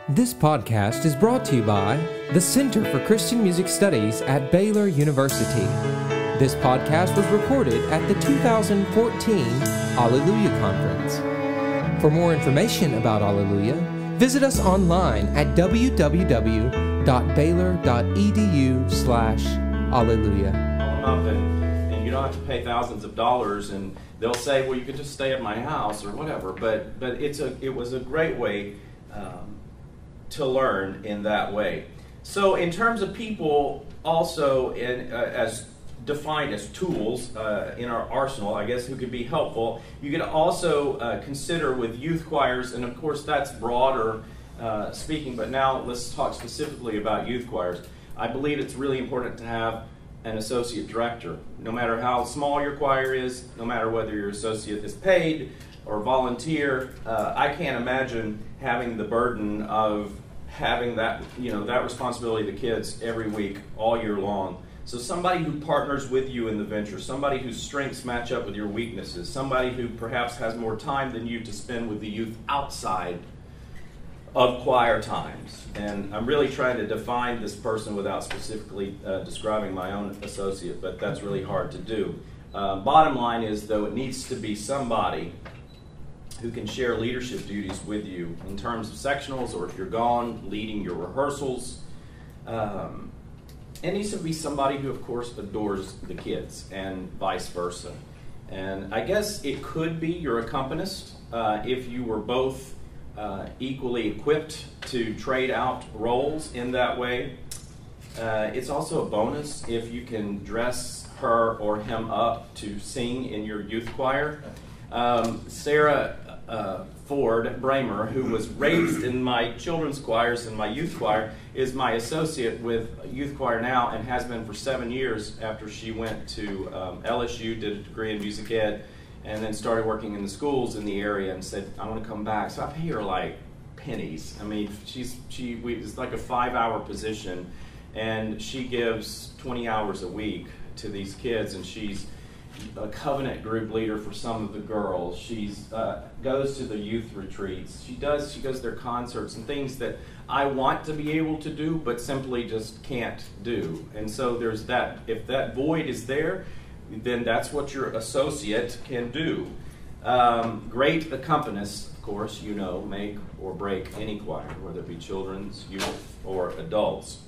This podcast is brought to you by the Center for Christian Music Studies at Baylor University. This podcast was recorded at the 2014 Alleluia Conference. For more information about Alleluia, visit us online at www.baylor.edu/alleluia. Up and you don't have to pay thousands of dollars, and they'll say, well, you could just stay at my house or whatever, but it was a great way to learn in that way. So in terms of people also as defined as tools in our arsenal, I guess, who could be helpful, you could also consider with youth choirs, and of course that's broader speaking, but now let's talk specifically about youth choirs. I believe it's really important to have an associate director. No matter how small your choir is, no matter whether your associate is paid or volunteer, I can't imagine having the burden of having that, that responsibility of the kids every week, all year long. So somebody who partners with you in the venture, somebody whose strengths match up with your weaknesses, somebody who perhaps has more time than you to spend with the youth outside of choir times. And I'm really trying to define this person without specifically describing my own associate, but that's really hard to do. Bottom line is, though, it needs to be somebody who can share leadership duties with you in terms of sectionals, or if you're gone, leading your rehearsals. It needs to be somebody who, of course, adores the kids, and vice versa. And I guess it could be your accompanist if you were both equally equipped to trade out roles in that way. It's also a bonus if you can dress her or him up to sing in your youth choir. Sarah Ford Bramer, who was raised in my children's choirs and my youth choir, is my associate with youth choir now, and has been for 7 years after she went to LSU, did a degree in music ed, and then started working in the schools in the area and said, I want to come back. So I pay her like pennies. I mean, it's like a 5-hour position, and she gives 20 hours a week to these kids, and she's a covenant group leader for some of the girls. She goes to the youth retreats. She goes to their concerts and things that I want to be able to do, but simply just can't do. And so there's that. If that void is there, then that's what your associate can do. Great accompanists, of course, make or break any choir, whether it be children's, youth, or adults.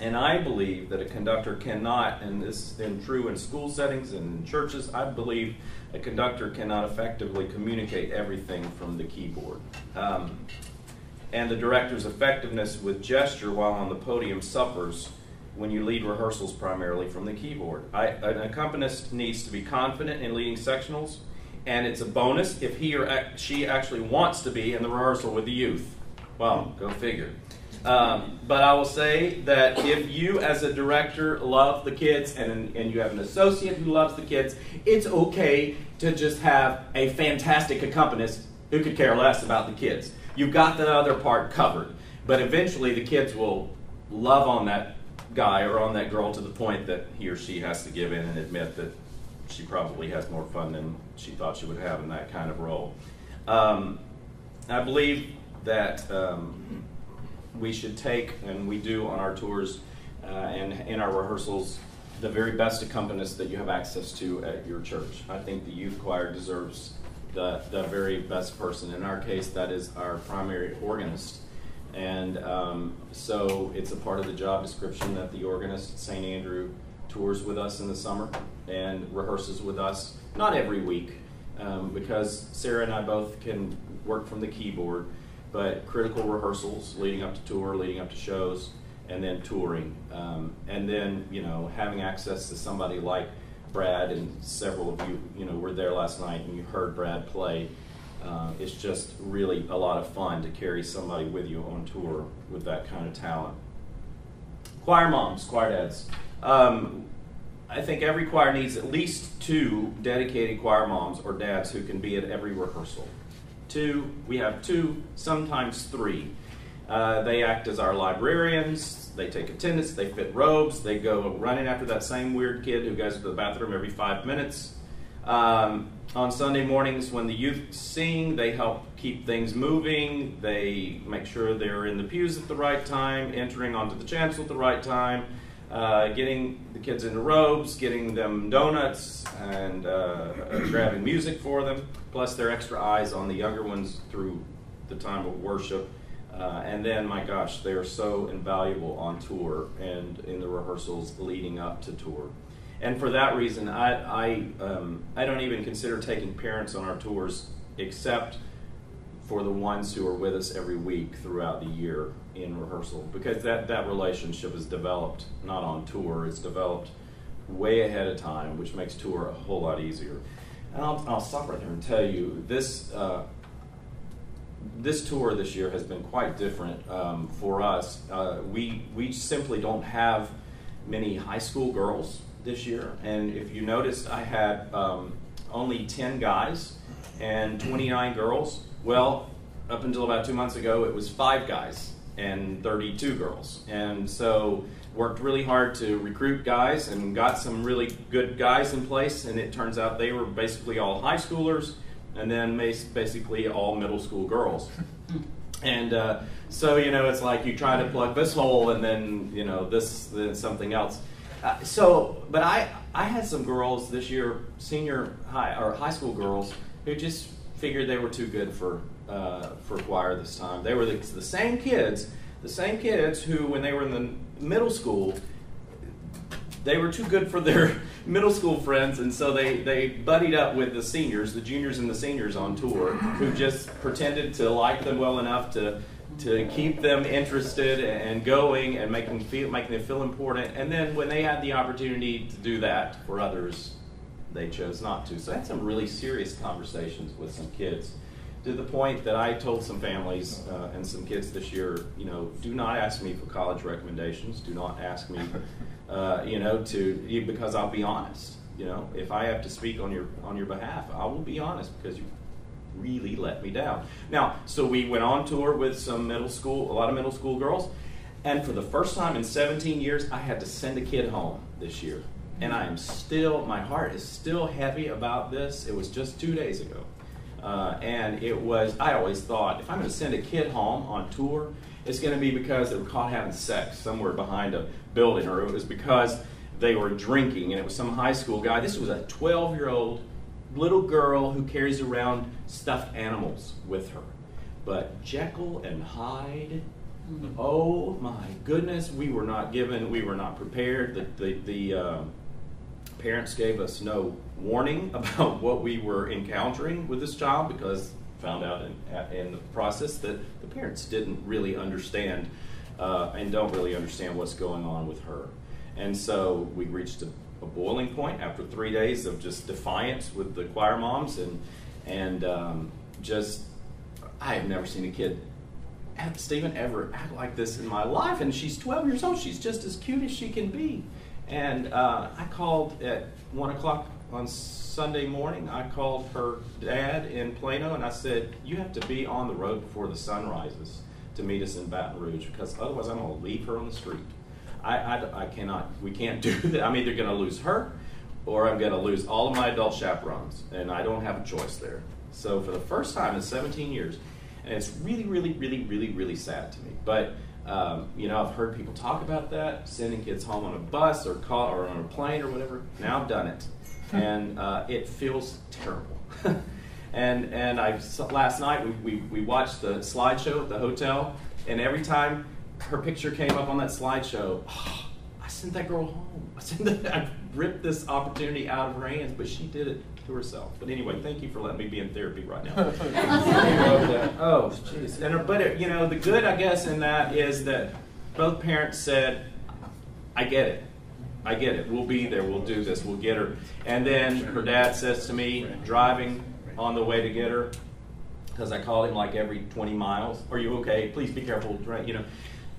And I believe that a conductor cannot, and this has been true in school settings and in churches, I believe a conductor cannot effectively communicate everything from the keyboard. And the director's effectiveness with gesture while on the podium suffers when you lead rehearsals primarily from the keyboard. An accompanist needs to be confident in leading sectionals, and it's a bonus if he or she actually wants to be in the rehearsal with the youth. Well, go figure. But I will say that if you as a director love the kids and you have an associate who loves the kids, it's okay to just have a fantastic accompanist who could care less about the kids. You've got the other part covered, but eventually the kids will love on that guy or on that girl to the point that he or she has to give in and admit that she probably has more fun than she thought she would have in that kind of role. I believe that we should take, and we do on our tours and in our rehearsals, the very best accompanist that you have access to at your church. I think the youth choir deserves the very best person. In our case, that is our primary organist. And so it's a part of the job description that the organist at St. Andrew tours with us in the summer and rehearses with us, not every week, because Sarah and I both can work from the keyboard, but critical rehearsals leading up to tour, leading up to shows, and then touring. And then, having access to somebody like Brad, and several of you, were there last night and you heard Brad play. It's just really a lot of fun to carry somebody with you on tour with that kind of talent. Choir moms, choir dads. I think every choir needs at least 2 dedicated choir moms or dads who can be at every rehearsal. We have 2, sometimes 3. They act as our librarians, they take attendance, they fit robes, they go running after that same weird kid who goes to the bathroom every 5 minutes. On Sunday mornings when the youth sing, they help keep things moving. They make sure they're in the pews at the right time, entering onto the chancel at the right time, getting the kids into robes, getting them donuts, and grabbing music for them, plus their extra eyes on the younger ones through the time of worship. And then, my gosh, they're so invaluable on tour and in the rehearsals leading up to tour. And for that reason, I don't even consider taking parents on our tours except for the ones who are with us every week throughout the year in rehearsal, because that relationship is developed not on tour, it's developed way ahead of time, which makes tour a whole lot easier. And I'll stop right there and tell you, this tour this year has been quite different for us. We simply don't have many high school girls this year, and if you noticed, I had only 10 guys and 29 girls. Well, up until about 2 months ago, it was 5 guys and 32 girls, and so worked really hard to recruit guys and got some really good guys in place, and it turns out they were basically all high schoolers and then basically all middle school girls. And so, it's like you try to plug this hole and then, then something else. But I had some girls this year, high school girls, who just figured they were too good for choir this time. They were the same kids who, when they were in the middle school, they were too good for their middle school friends, and so they buddied up with the seniors, the juniors and the seniors on tour, who just pretended to like them well enough to keep them interested and going and making them feel important. And then when they had the opportunity to do that for others, they chose not to. So I had some really serious conversations with some kids, to the point that I told some families and some kids this year, do not ask me for college recommendations. Do not ask me, because I'll be honest. If I have to speak on your behalf, I will be honest, because you really let me down. Now, so we went on tour with a lot of middle school girls, and for the first time in 17 years, I had to send a kid home this year. And my heart is still heavy about this. It was just 2 days ago. I always thought, if I'm going to send a kid home on tour, it's going to be because they were caught having sex somewhere behind a building, or it was because they were drinking and it was some high school guy. This was a 12-year-old little girl who carries around stuffed animals with her. But Jekyll and Hyde, oh my goodness, we were not prepared. The parents gave us no warning about what we were encountering with this child, because found out in the process that the parents didn't really understand and don't really understand what's going on with her. And so we reached a boiling point after 3 days of just defiance with the choir moms, and I have never seen a kid, Stephen, ever act like this in my life. And she's 12 years old. She's just as cute as she can be. And I called at 1 o'clock on Sunday morning. I called her dad in Plano, and I said, you have to be on the road before the sun rises to meet us in Baton Rouge, because otherwise I'm going to leave her on the street. We can't do that. I'm either going to lose her, or I'm going to lose all of my adult chaperones, and I don't have a choice there. So for the first time in 17 years, and it's really, really, really, really, really sad to me. But I've heard people talk about that, sending kids home on a bus or on a plane or whatever. Now I've done it, and it feels terrible. and last night we watched the slideshow at the hotel, and every time her picture came up on that slideshow, I sent that girl home. I ripped this opportunity out of her hands, but she did it to herself. But anyway, thank you for letting me be in therapy right now. Oh, jeez. But the good, I guess, in that is that both parents said, I get it. We'll be there. We'll do this. We'll get her. And then her dad says to me, driving on the way to get her, because I called him like every 20 miles, are you okay? Please be careful.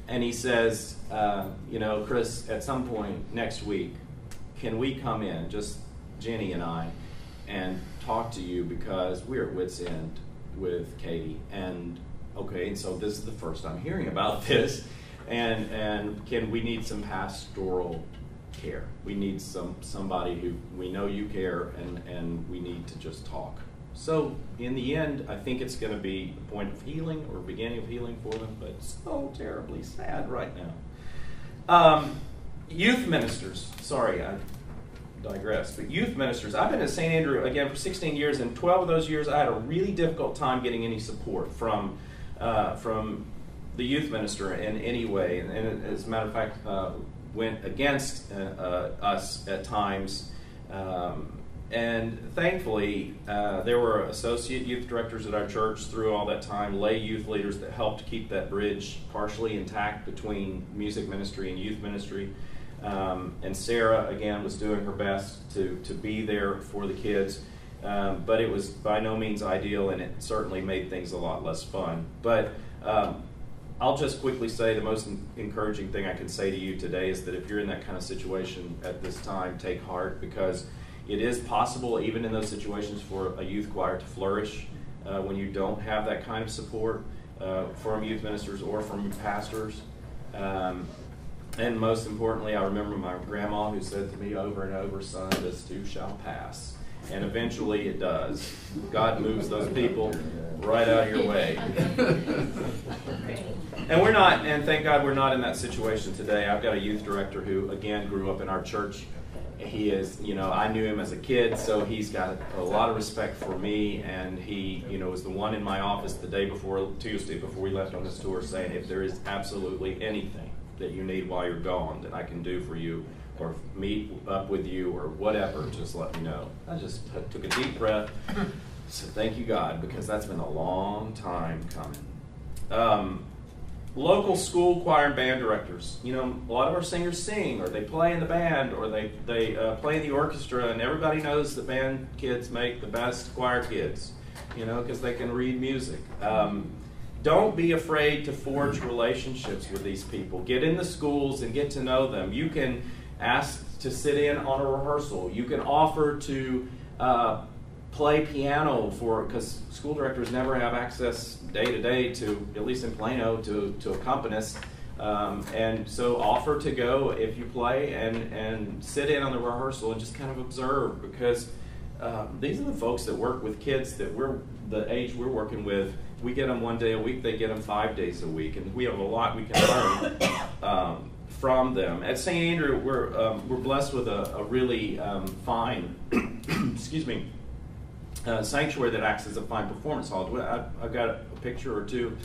And he says, Chris, at some point next week, can we come in, just Jenny and I, and talk to you, because we're at wit's end with Katie. And so this is the first I'm hearing about this, and we need some pastoral care. We need somebody who, we know you care, and we need to just talk. So in the end, I think it's going to be a point of healing or beginning of healing for them, but so terribly sad right now. Youth ministers, sorry, I digress, but youth ministers, I've been at St. Andrew, again, for 16 years, and 12 of those years I had a really difficult time getting any support from the youth minister in any way, and as a matter of fact, went against us at times. And thankfully, there were associate youth directors at our church through all that time, lay youth leaders that helped keep that bridge partially intact between music ministry and youth ministry. And Sarah, again, was doing her best to be there for the kids. But it was by no means ideal, and it certainly made things a lot less fun. But I'll just quickly say the most encouraging thing I can say to you today is that if you're in that kind of situation at this time, take heart, because it is possible, even in those situations, for a youth choir to flourish when you don't have that kind of support from youth ministers or from pastors. And most importantly, I remember my grandma who said to me over and over, "Son, this too shall pass." And eventually it does. God moves those people right out of your way. And we're not, and thank God we're not in that situation today. I've got a youth director who, again, grew up in our church. He is, I knew him as a kid, so he's got a lot of respect for me, and he, was the one in my office the day before, Tuesday, before we left on this tour, saying, if there is absolutely anything that you need while you're gone that I can do for you, or meet up with you, or whatever, just let me know. I just took a deep breath, said thank you, God, because that's been a long time coming. Local school choir and band directors. A lot of our singers sing, or they play in the band, or they play in the orchestra, and everybody knows the band kids make the best choir kids, because they can read music. Don't be afraid to forge relationships with these people. Get in the schools and get to know them. You can ask to sit in on a rehearsal. You can offer to play piano because school directors never have access day to day to, at least in Plano, to accompanists. And so offer to go if you play and sit in on the rehearsal and just kind of observe, because these are the folks that work with kids that the age we're working with. We get them 1 day a week, they get them 5 days a week, and we have a lot we can learn from them. At St. Andrew, we're blessed with a really fine, excuse me, sanctuary that acts as a fine performance hall. I've got a picture or two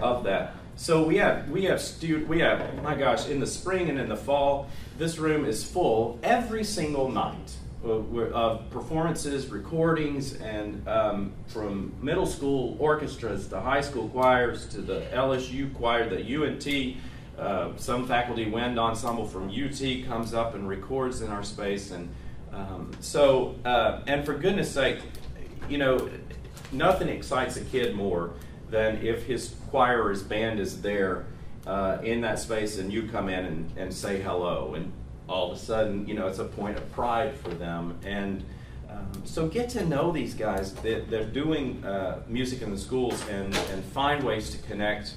of that. So we have my gosh, in the spring and in the fall, this room is full every single night of performances, recordings, and from middle school orchestras to high school choirs to the LSU choir, the UNT, some faculty wind ensemble from UT comes up and records in our space, and and for goodness sake, nothing excites a kid more than if his choir or his band is there in that space and you come in and say hello, and all of a sudden, it's a point of pride for them. And so get to know these guys. They're doing music in the schools, and find ways to connect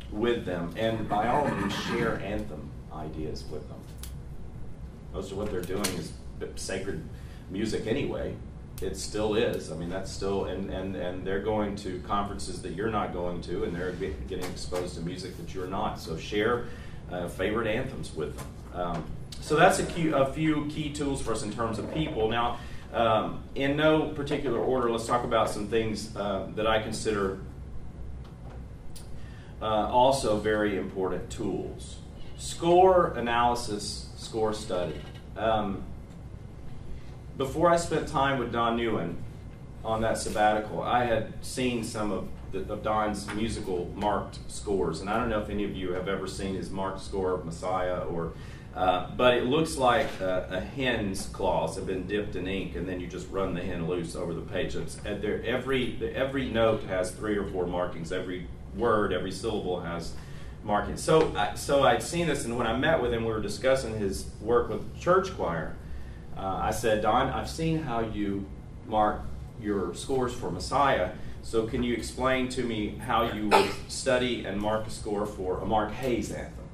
with them. And by all means, share anthem ideas with them. Most of what they're doing is sacred music anyway. It still is. I mean, that's still, and they're going to conferences that you're not going to, and they're getting exposed to music that you're not. So share favorite anthems with them. So that's a few key tools for us in terms of people. Now, in no particular order, let's talk about some things that I consider also very important tools. Score analysis, score study. Before I spent time with Don Newen on that sabbatical, I had seen some of Don's musical marked scores, and I don't know if any of you have ever seen his marked score of Messiah, but it looks like a hen's claws have been dipped in ink, and then you just run the hen loose over the page. Every note has 3 or 4 markings. Every word, every syllable has markings. So I'd seen this, and when I met with him, we were discussing his work with church choir. I said, Don, I've seen how you mark your scores for Messiah, so can you explain to me how you would study and mark a score for a Mark Hayes anthem?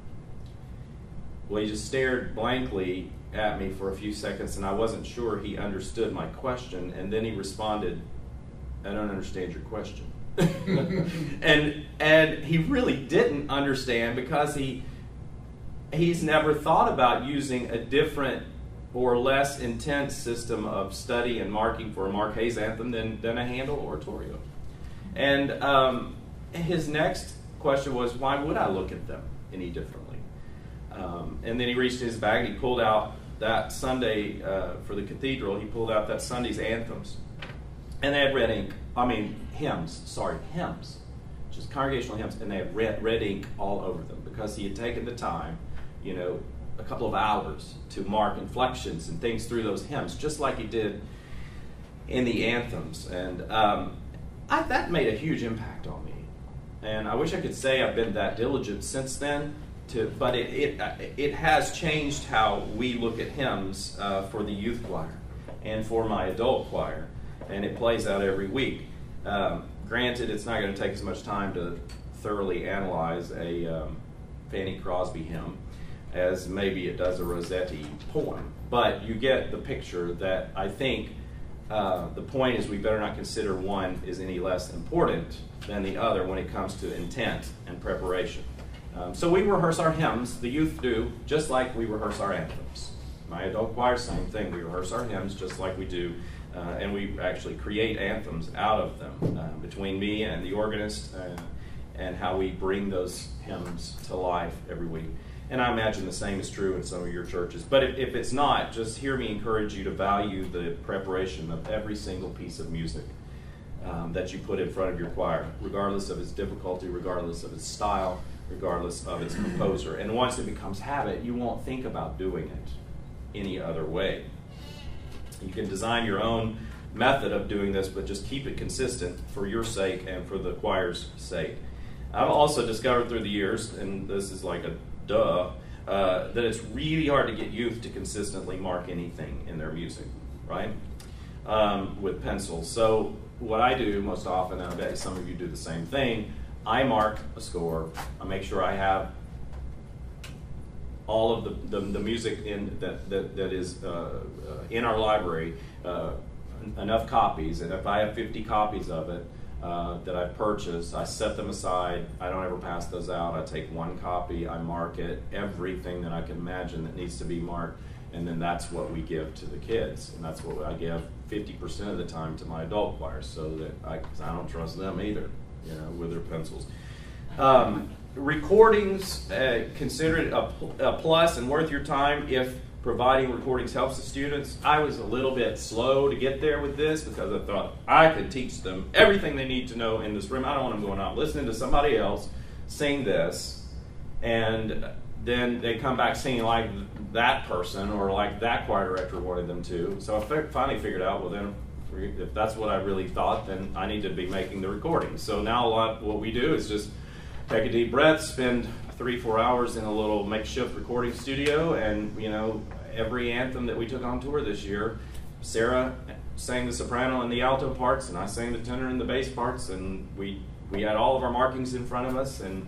Well, he just stared blankly at me for a few seconds, and I wasn't sure he understood my question, and then he responded, "I don't understand your question." and he really didn't understand, because he's never thought about using a different or less intense system of study and marking for a Mark Hayes anthem than a Handel oratorio. And his next question was, why would I look at them any differently? And then he reached in his bag and he pulled out that Sunday for the cathedral, he pulled out that Sunday's anthems. And they had red ink, hymns, just congregational hymns, and they had red ink all over them, because he had taken the time, a couple of hours to mark inflections and things through those hymns, just like he did in the anthems. And that made a huge impact on me. And I wish I could say I've been that diligent since then, but it has changed how we look at hymns for the youth choir and for my adult choir, and it plays out every week. Granted, it's not going to take as much time to thoroughly analyze a Fanny Crosby hymn as maybe it does a Rossetti poem, but you get the picture that I think the point is we better not consider one is any less important than the other when it comes to intent and preparation. So we rehearse our hymns, the youth do, just like we rehearse our anthems. My adult choir, same thing. We rehearse our hymns just like we do, and we actually create anthems out of them between me and the organist, and how we bring those hymns to life every week. And I imagine the same is true in some of your churches. But if it's not, just hear me encourage you to value the preparation of every single piece of music that you put in front of your choir, regardless of its difficulty, regardless of its style, regardless of its composer. And once it becomes habit, you won't think about doing it any other way. You can design your own method of doing this, but just keep it consistent for your sake and for the choir's sake. I've also discovered through the years, and this is like a that it's really hard to get youth to consistently mark anything in their music, right? With pencils. So what I do most often, and I bet some of you do the same thing, I mark a score. I make sure I have all of the music that is in our library, enough copies, and if I have 50 copies of it that I've purchased, I set them aside. I don't ever pass those out. I take one copy, I mark it, everything that I can imagine that needs to be marked, and then that's what we give to the kids, and that's what I give 50% of the time to my adult choir, so that 'cause I don't trust them either, with their pencils. Recordings, consider it a plus and worth your time if providing recordings helps the students. I was a little bit slow to get there with this, because I thought I could teach them everything they need to know in this room. I don't want them going out listening to somebody else sing this, and then they come back singing like that person or like that choir director wanted them to. So I finally figured out, well then, if that's what I really thought, then I need to be making the recording. So now what we do is just take a deep breath, spend 3-4 hours in a little makeshift recording studio, and every anthem that we took on tour this year, Sarah sang the soprano and the alto parts, and I sang the tenor and the bass parts, and we had all of our markings in front of us, and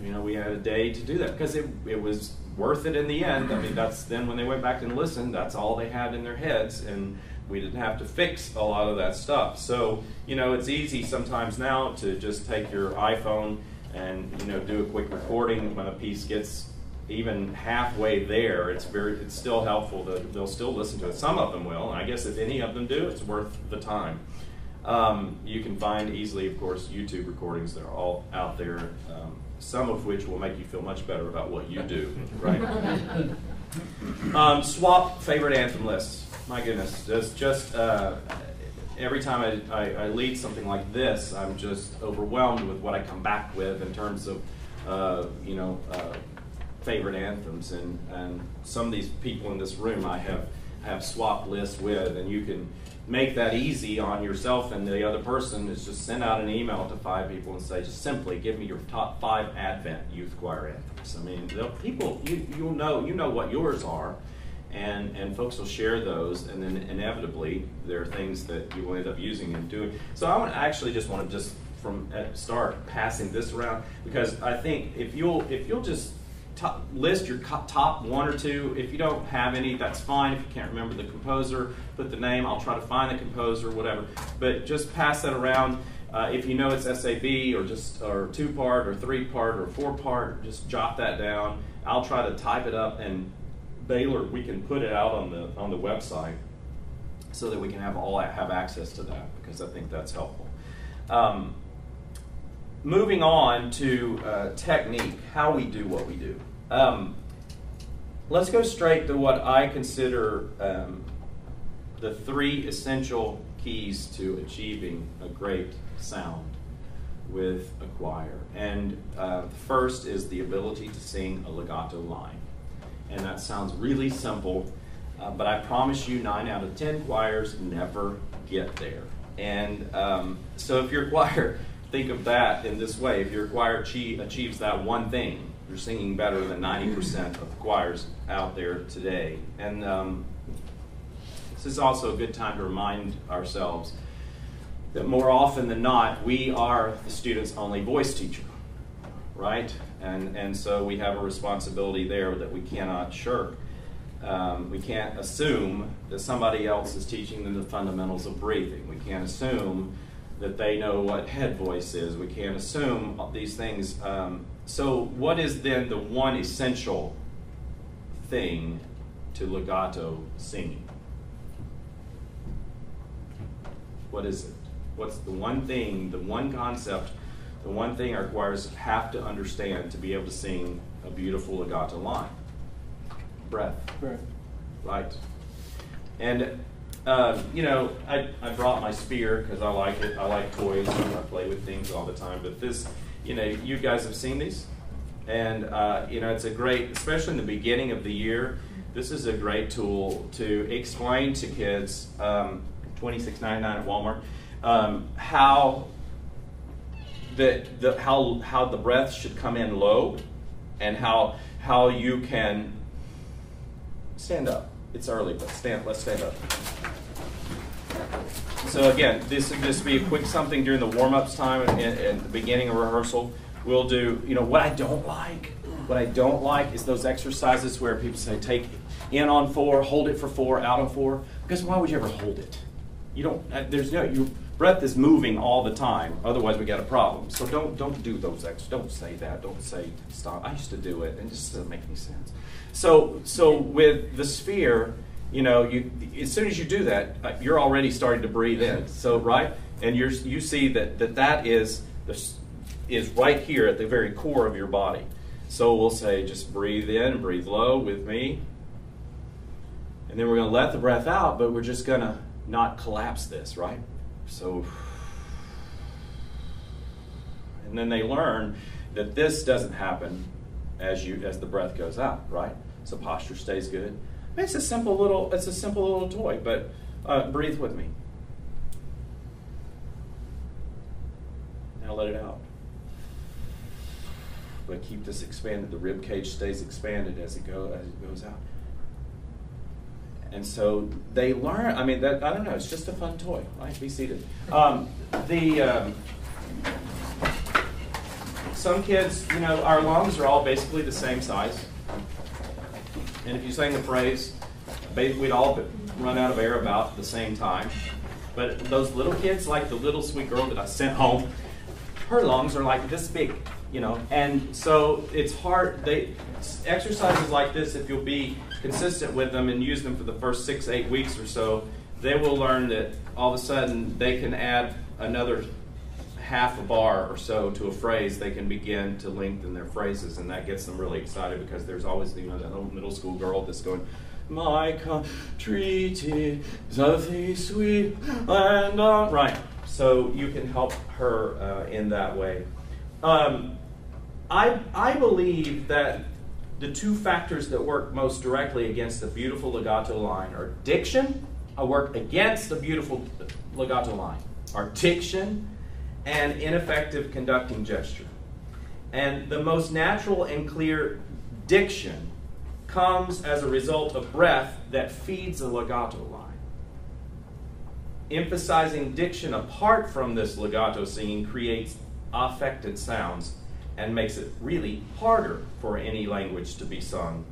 we had a day to do that, because it was worth it in the end. I mean, that's then when they went back and listened, that's all they had in their heads, and we didn't have to fix a lot of that stuff. So it's easy sometimes now to just take your iPhone and do a quick recording. When a piece gets even halfway there, it's still helpful they'll still listen to it. Some of them will, and I guess if any of them do, it's worth the time. You can find easily, of course, YouTube recordings that are all out there, some of which will make you feel much better about what you do, right? Swap favorite anthem lists. My goodness, just every time I lead something like this, I'm just overwhelmed with what I come back with in terms of favorite anthems, and some of these people in this room I have swapped lists with, and you can make that easy on yourself and the other person. Is just send out an email to 5 people and say, just simply give me your top 5 Advent youth choir anthems. I mean, people you know what yours are, and folks will share those, and then inevitably there are things that you will end up using and doing. So I want to from at start passing this around, because I think if you'll just list your top one or two. If you don't have any, that's fine. If you can't remember the composer, put the name. I'll try to find the composer, whatever. But just pass that around. If you know it's SAB or 2-part or 3-part or 4-part, just jot that down. I'll try to type it up, and Baylor, we can put it out on the website so that we can have access to that, because I think that's helpful. Moving on to technique, how we do what we do. Let's go straight to what I consider the 3 essential keys to achieving a great sound with a choir. And the first is the ability to sing a legato line. And that sounds really simple, but I promise you 9 out of 10 choirs never get there. And so if your choir, think of that in this way, if your choir achieves that one thing, you're singing better than 90% of the choirs out there today. And this is also a good time to remind ourselves that more often than not, we are the student's only voice teacher, right? And so we have a responsibility there that we cannot shirk. We can't assume that somebody else is teaching them the fundamentals of breathing. We can't assume that they know what head voice is. We can't assume these things. So what is then the one essential thing to legato singing? What is it? What's the one thing, the one concept, the one thing our choirs have to understand to be able to sing a beautiful legato line? Breath. Breath. Right. And, you know, I brought my spear because I like it. I like toys. I play with things all the time. But this, you know, you guys have seen these. And, you know, it's a great, especially in the beginning of the year, this is a great tool to explain to kids, $26.99 at Walmart, how the breath should come in low, and how you can stand up. It's early, but let's stand up. So again, this would just be a quick something during the warm-ups time and the beginning of rehearsal. We'll do, you know, what I don't like is those exercises where people say take in on 4, hold it for 4, out on 4. Because why would you ever hold it? You don't. Your breath is moving all the time. Otherwise, we got a problem. So don't do those exercises. Don't say that. Don't say stop. I used to do it, and it just doesn't make any sense. So with the sphere, you know, as soon as you do that, you're already starting to breathe in. So right, and you see that is right here at the very core of your body. So we'll say just breathe in, breathe low with me, and then we're going to let the breath out, but we're just going to not collapse this, right? So, and then they learn that this doesn't happen as the breath goes out, right? So posture stays good. It's a simple little toy, but breathe with me. Now let it out. But keep this expanded. The rib cage stays expanded as it goes out. And so they learn. I mean, I don't know. It's just a fun toy. Right? Be seated. Some kids, you know, our lungs are all basically the same size. And if you sang the phrase, we'd all run out of air about the same time. But those little kids, like the little sweet girl that I sent home, her lungs are like this big, you know. And so it's hard. Exercises like this, if you'll be consistent with them and use them for the first 6-8 weeks or so, they will learn that all of a sudden they can add another half a bar or so to a phrase. They can begin to lengthen their phrases, and that gets them really excited because there's always, you know, that old middle school girl that's going, "My country is of the sweet land of..." Right. So you can help her in that way. I believe that the two factors that work most directly against a beautiful legato line are diction. I work against a beautiful legato line. Are diction and ineffective conducting gesture. And the most natural and clear diction comes as a result of breath that feeds a legato line. Emphasizing diction apart from this legato singing creates affected sounds and makes it really harder for any language to be sung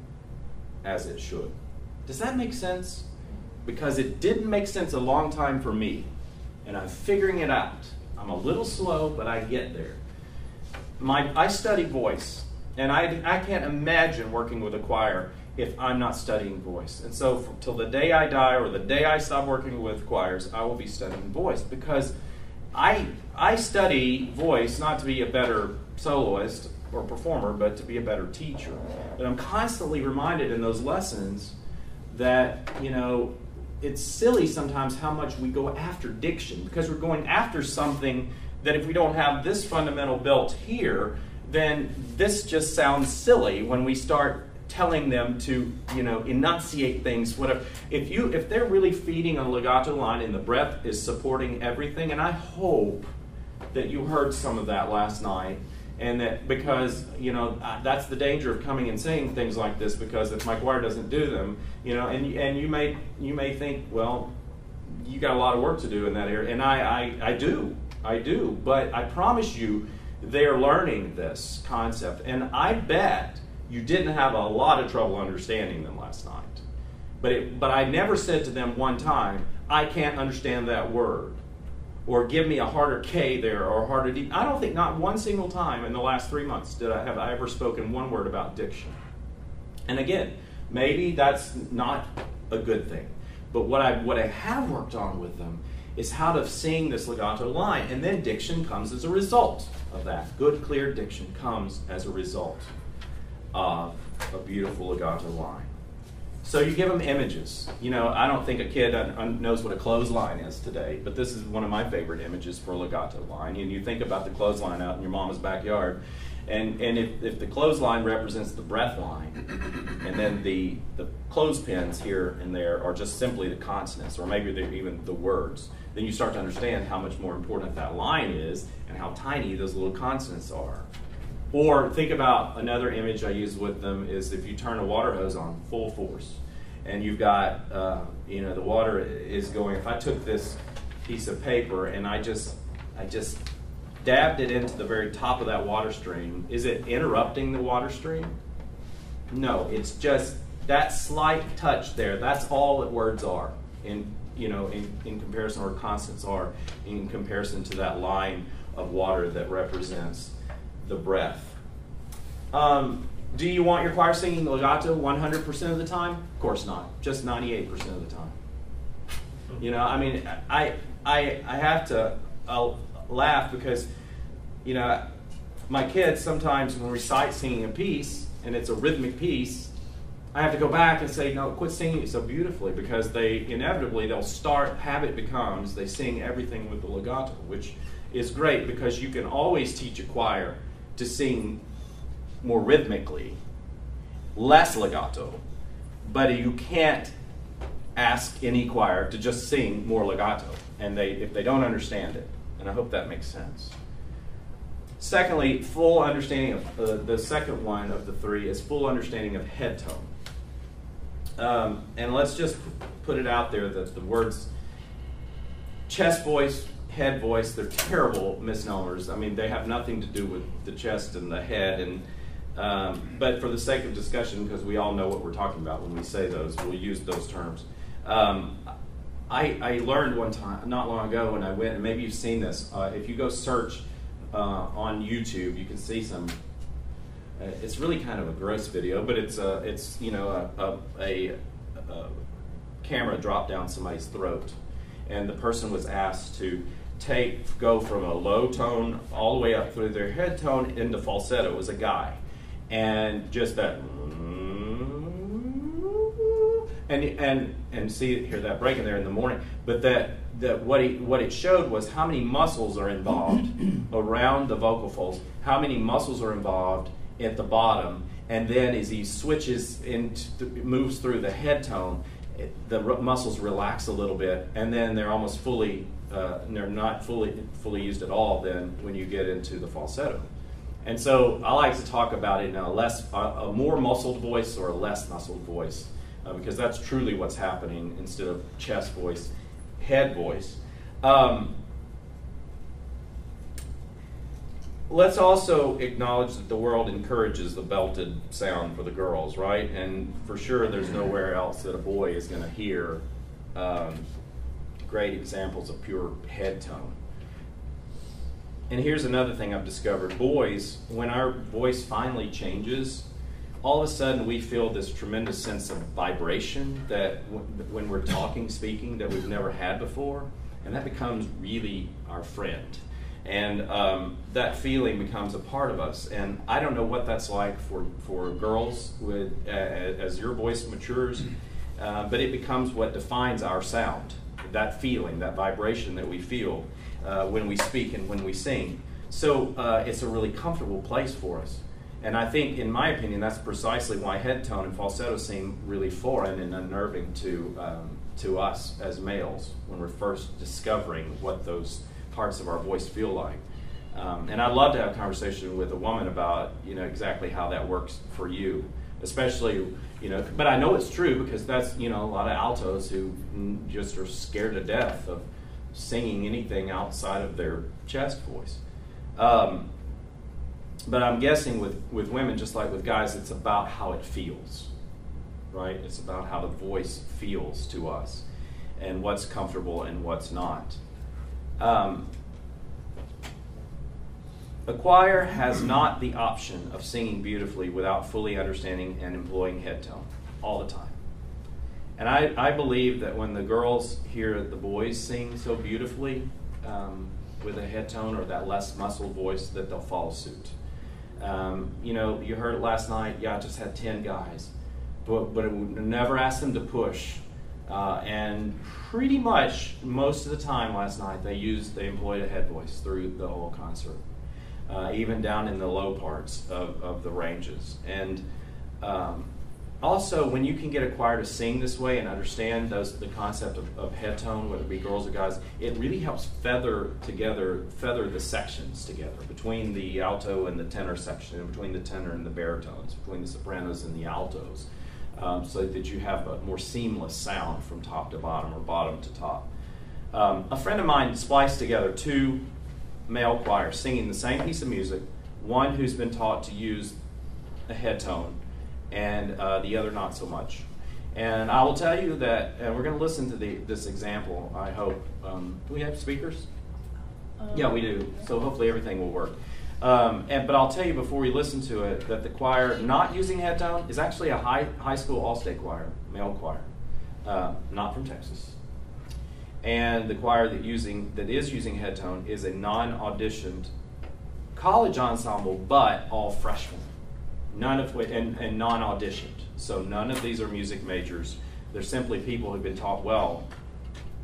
as it should. Does that make sense? Because it didn't make sense a long time for me, and I'm figuring it out. I'm a little slow, but I get there. I study voice, and I can't imagine working with a choir if I'm not studying voice. And so till the day I die or the day I stop working with choirs, I will be studying voice, because I study voice not to be a better soloist or performer, but to be a better teacher. But I'm constantly reminded in those lessons that, it's silly sometimes how much we go after diction, because we're going after something that if we don't have this fundamental built here, then this just sounds silly when we start telling them to, enunciate things, whatever. If they're really feeding a legato line and the breath is supporting everything, and I hope that you heard some of that last night, and that because, that's the danger of coming and saying things like this, because if my choir doesn't do them, and you may think, well, you got a lot of work to do in that area, and I do, but I promise you they're learning this concept, and I bet you didn't have a lot of trouble understanding them last night. But I never said to them one time, I can't understand that word, or give me a harder K there, or a harder D. I don't think not one single time in the last 3 months have I ever spoken one word about diction. And again, maybe that's not a good thing. But what I have worked on with them is how to sing this legato line, and then diction comes as a result of that. Good, clear diction comes as a result of a beautiful legato line. So you give them images. I don't think a kid knows what a clothesline is today, but this is one of my favorite images for a legato line. And you think about the clothesline out in your mama's backyard, and if the clothesline represents the breath line, and then the clothespins here and there are just simply the consonants, or maybe they're even the words, then you start to understand how much more important that line is and how tiny those little consonants are. Or think about another image I use with them is if you turn a water hose on full force, and you've got, the water is going. If I took this piece of paper and I just dabbed it into the very top of that water stream, is it interrupting the water stream? No, it's just that slight touch there. That's all that words are in comparison, or consonants are in comparison to that line of water that represents the breath. Do you want your choir singing legato 100% of the time? Of course not. Just 98% of the time. I have to laugh because, my kids sometimes when we recite singing a piece and it's a rhythmic piece, I have to go back and say, no, quit singing it so beautifully, because they'll start, habit becomes, they sing everything with the legato, which is great because you can always teach a choir to sing more rhythmically, less legato, but you can't ask any choir to just sing more legato, and if they don't understand it. And I hope that makes sense. Secondly, full understanding of the second one of the three is full understanding of head tone. And let's just put it out there that the words chest voice, head voice, they're terrible misnomers. They have nothing to do with the chest and the head. But for the sake of discussion, because we all know what we're talking about when we say those, we'll use those terms. I learned one time, not long ago, when I went, and maybe you've seen this, if you go search on YouTube, you can see some, it's really kind of a gross video, but it's a camera dropped down somebody's throat. And the person was asked to go from a low tone all the way up through their head tone into falsetto. It was a guy. And just that, and hear that break in there in the morning. But what it showed was how many muscles are involved around the vocal folds, how many muscles are involved at the bottom, and then as he switches moves through the head tone, the muscles relax a little bit, and then they're almost fully, they're not fully used at all then when you get into the falsetto. And so I like to talk about it in a more muscled voice or a less muscled voice, because that's truly what's happening instead of chest voice, head voice. let's also acknowledge that the world encourages the belted sound for the girls, right? And for sure, there's nowhere else that a boy is going to hear great examples of pure head tone. And here's another thing I've discovered. Boys, when our voice finally changes, all of a sudden we feel this tremendous sense of vibration that when we're talking, speaking, that we've never had before. And that becomes really our friend. And that feeling becomes a part of us. And I don't know what that's like for girls as your voice matures, but it becomes what defines our sound, that feeling, that vibration that we feel when we speak and when we sing. So it's a really comfortable place for us. And I think, in my opinion, that's precisely why head tone and falsetto seem really foreign and unnerving to us as males when we're first discovering what those parts of our voice feel like. And I'd love to have a conversation with a woman about, exactly how that works for you, especially, but I know it's true because that's, a lot of altos who just are scared to death of singing anything outside of their chest voice. But I'm guessing with women, just like with guys, it's about how it feels, right? It's about how the voice feels to us and what's comfortable and what's not. A choir has not the option of singing beautifully without fully understanding and employing head tone all the time. And I believe that when the girls hear the boys sing so beautifully with a head tone or that less muscled voice, that they'll follow suit. You heard it last night. Yeah, I just had 10 guys, but it would never ask them to push. And pretty much most of the time last night they employed a head voice through the whole concert, even down in the low parts of the ranges. And also, when you can get a choir to sing this way and understand the concept of head tone, whether it be girls or guys, it really helps feather the sections together between the alto and the tenor section, and between the tenor and the baritones, between the sopranos and the altos, so that you have a more seamless sound from top to bottom or bottom to top. A friend of mine spliced together two male choirs singing the same piece of music, one who's been taught to use a head tone, and the other not so much. And I will tell you that, and we're going to listen to this example, I hope. Do we have speakers? Yeah, we do. So hopefully everything will work. But I'll tell you before we listen to it that the choir not using head tone is actually a high school all-state choir, male choir, not from Texas. And the choir that is using head tone is a non-auditioned college ensemble, but all freshmen. None of which, and non-auditioned. So none of these are music majors. They're simply people who've been taught well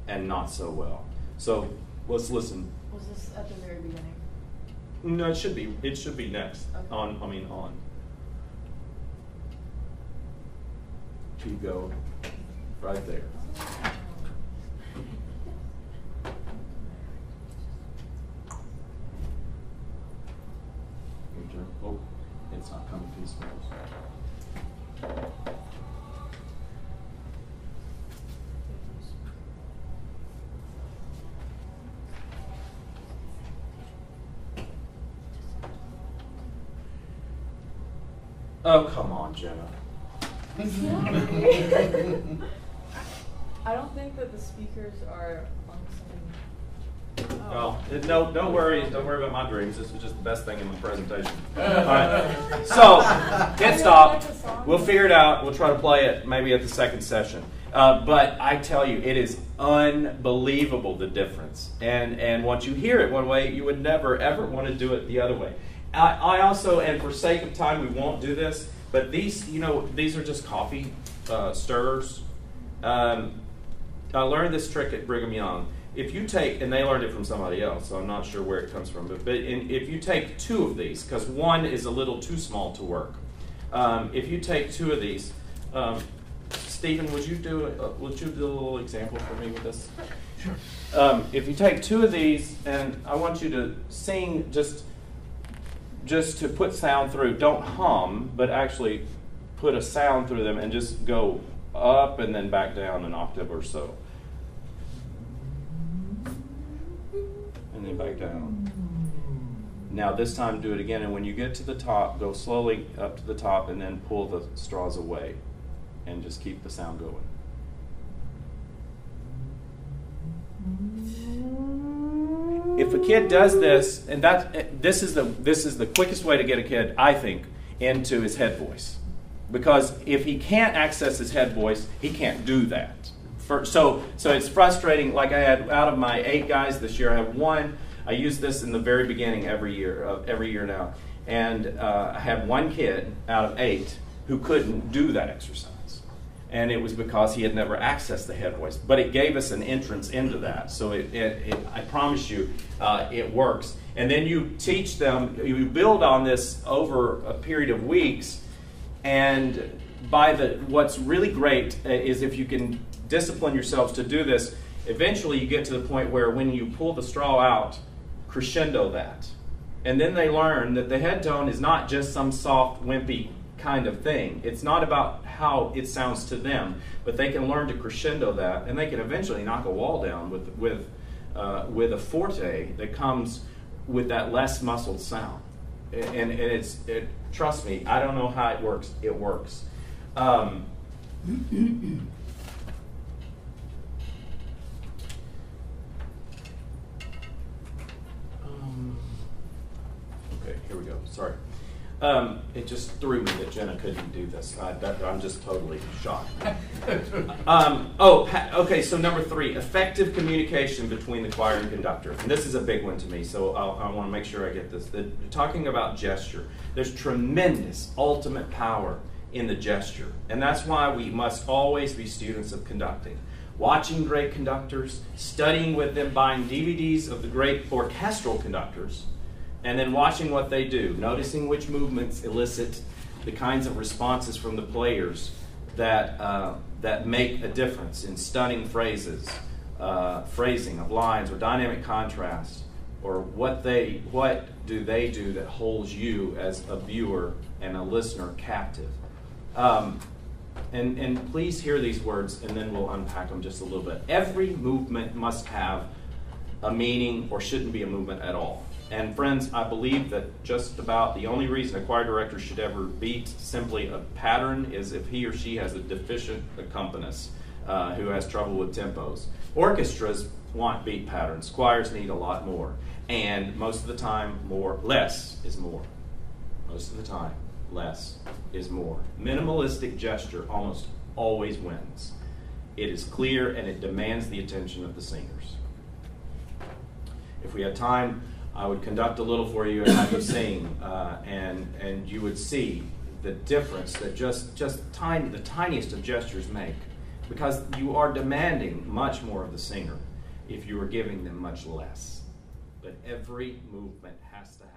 and not so well. So let's listen. Was this at the very beginning? No, it should be next. Okay. On. You go right there. Oh, it's not coming piecemeal. Oh, come on, Jenna. I don't think that the speakers are on the same. Oh, no, don't worry about my dreams. This was just the best thing in my presentation. All right. So, it stopped. We'll figure it out. We'll try to play it maybe at the second session. But I tell you, it is unbelievable, the difference. And once you hear it one way, you would never, ever want to do it the other way. I also, and for sake of time, we won't do this, but these are just coffee stirrers. I learned this trick at Brigham Young. If you take, and they learned it from somebody else, so I'm not sure where it comes from, but if you take two of these, because one is a little too small to work. If you take two of these, Stephen, would you do a little example for me with this? Sure. If you take two of these, and I want you to sing just to put sound through. Don't hum, but actually put a sound through them and just go up and then back down an octave or so. And then back down. Now this time do it again, and when you get to the top, go slowly up to the top and then pull the straws away and just keep the sound going. If a kid does this, and this is the quickest way to get a kid, I think, into his head voice. Because if he can't access his head voice, he can't do that. So it's frustrating. Like I had, out of my 8 guys this year, I have 1. I use this in the very beginning every year now. And I had 1 kid out of 8 who couldn't do that exercise. And it was because he had never accessed the head voice. But it gave us an entrance into that. So I promise you, it works. And then you teach them, you build on this over a period of weeks. And what's really great is if you can discipline yourselves to do this, eventually you get to the point where when you pull the straw out, crescendo that. And then they learn that the head tone is not just some soft, wimpy kind of thing. It's not about how it sounds to them, but they can learn to crescendo that, and they can eventually knock a wall down with a forte that comes with that less muscled sound. And trust me, I don't know how it works. It works. Okay, here we go. Sorry. It just threw me that Jenna couldn't do this. I'm just totally shocked. Okay, so number 3, effective communication between the choir and conductor. And this is a big one to me, so I want to make sure I get this. Talking about gesture, there's tremendous ultimate power in the gesture. And that's why we must always be students of conducting. Watching great conductors, studying with them, buying DVDs of the great orchestral conductors, and then watching what they do, noticing which movements elicit the kinds of responses from the players that make a difference in stunning phrases, phrasing of lines, or dynamic contrast, or what do they do that holds you as a viewer and a listener captive. And please hear these words, and then we'll unpack them just a little bit. Every movement must have a meaning, or shouldn't be a movement at all. And friends, I believe that just about the only reason a choir director should ever beat simply a pattern is if he or she has a deficient accompanist who has trouble with tempos. Orchestras want beat patterns. Choirs need a lot more. And most of the time, less is more. Most of the time, less is more. Minimalistic gesture almost always wins. It is clear and it demands the attention of the singers. If we had time, I would conduct a little for you and have you sing, and you would see the difference that just the tiniest of gestures make, because you are demanding much more of the singer if you are giving them much less. But every movement has to have